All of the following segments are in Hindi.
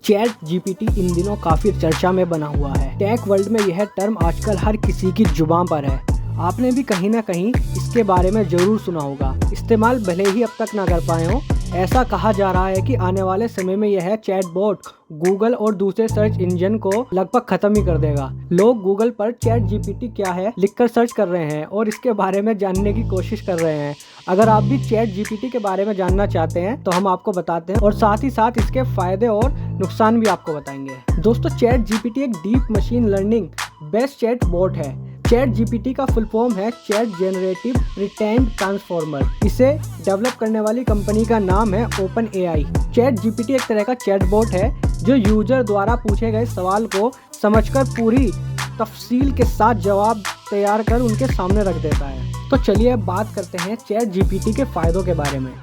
चैट जीपीटी इन दिनों काफ़ी चर्चा में बना हुआ है। टेक वर्ल्ड में यह टर्म आजकल हर किसी की जुबान पर है। आपने भी कहीं ना कहीं इसके बारे में ज़रूर सुना होगा। इस्तेमाल भले ही अब तक ना कर पाए हो, ऐसा कहा जा रहा है कि आने वाले समय में यह चैटबॉट गूगल और दूसरे सर्च इंजन को लगभग खत्म ही कर देगा। लोग गूगल पर चैट जीपीटी क्या है लिखकर सर्च कर रहे हैं और इसके बारे में जानने की कोशिश कर रहे हैं। अगर आप भी चैट जीपीटी के बारे में जानना चाहते हैं तो हम आपको बताते हैं और साथ ही साथ इसके फायदे और नुकसान भी आपको बताएंगे। दोस्तों, चैट जीपीटी एक deep machine learning based chat bot है। चैट जीपीटी का फुल फॉर्म है चैट जेनरेटिव रिटेंड ट्रांसफॉर्मर। इसे डेवलप करने वाली कंपनी का नाम है ओपन एआई। चैट जीपीटी एक तरह का चैटबॉट है जो यूजर द्वारा पूछे गए सवाल को समझकर पूरी तफसील के साथ जवाब तैयार कर उनके सामने रख देता है। तो चलिए अब बात करते हैं चैट जीपीटी के फायदों के बारे में।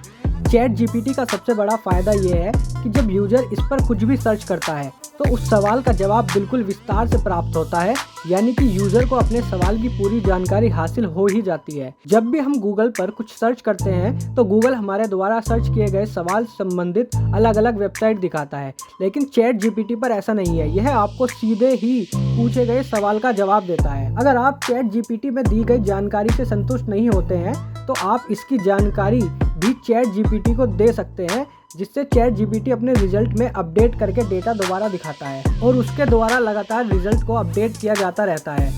चैट जीपीटी का सबसे बड़ा फायदा ये है कि जब यूजर इस पर कुछ भी सर्च करता है तो उस सवाल का जवाब बिल्कुल विस्तार से प्राप्त होता है, यानी कि यूजर को अपने सवाल की पूरी जानकारी हासिल हो ही जाती है। जब भी हम गूगल पर कुछ सर्च करते हैं तो गूगल हमारे द्वारा सर्च किए गए सवाल संबंधित अलग अलग वेबसाइट दिखाता है, लेकिन चैट जीपीटी पर ऐसा नहीं है। यह आपको सीधे ही पूछे गए सवाल का जवाब देता है। अगर आप चैट जीपीटी में दी गई जानकारी से संतुष्ट नहीं होते हैं तो आप इसकी जानकारी भी चैट जीपीटी को दे सकते हैं, जिससे चैट जीपीटी अपने रिजल्ट में अपडेट करके डेटा दोबारा दिखाता है और उसके द्वारा लगातार रिजल्ट को अपडेट किया जाता रहता है।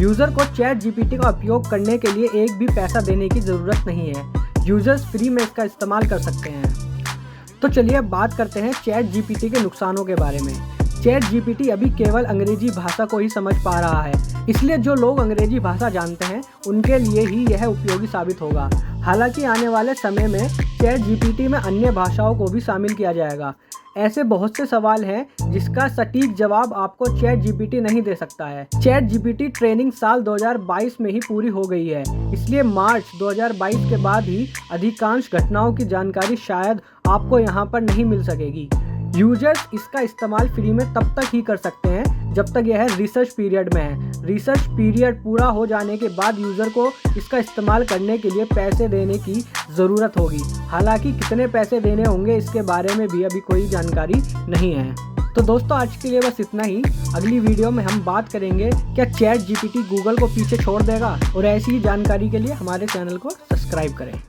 यूज़र को चैट जीपीटी का उपयोग करने के लिए एक भी पैसा देने की ज़रूरत नहीं है। यूज़र्स फ्री में इसका इस्तेमाल कर सकते हैं। तो चलिए अब बात करते हैं चैट जीपीटी के नुकसानों के बारे में। चैट जीपीटी अभी केवल अंग्रेजी भाषा को ही समझ पा रहा है, इसलिए जो लोग अंग्रेजी भाषा जानते हैं उनके लिए ही यह उपयोगी साबित होगा। हालांकि आने वाले समय में चैट जीपीटी में अन्य भाषाओं को भी शामिल किया जाएगा। ऐसे बहुत से सवाल हैं जिसका सटीक जवाब आपको चैट जीपीटी नहीं दे सकता है। चैट जीपीटी ट्रेनिंग साल 2022 में ही पूरी हो गई है, इसलिए मार्च 2022 के बाद ही अधिकांश घटनाओं की जानकारी शायद आपको यहाँ पर नहीं मिल सकेगी। यूजर्स इसका इस्तेमाल फ्री में तब तक ही कर सकते हैं जब तक यह रिसर्च पीरियड में है। रिसर्च पीरियड पूरा हो जाने के बाद यूज़र को इसका इस्तेमाल करने के लिए पैसे देने की ज़रूरत होगी। हालांकि कितने पैसे देने होंगे इसके बारे में भी अभी कोई जानकारी नहीं है। तो दोस्तों, आज के लिए बस इतना ही। अगली वीडियो में हम बात करेंगे क्या चैट जीपीटी गूगल को पीछे छोड़ देगा, और ऐसी ही जानकारी के लिए हमारे चैनल को सब्सक्राइब करें।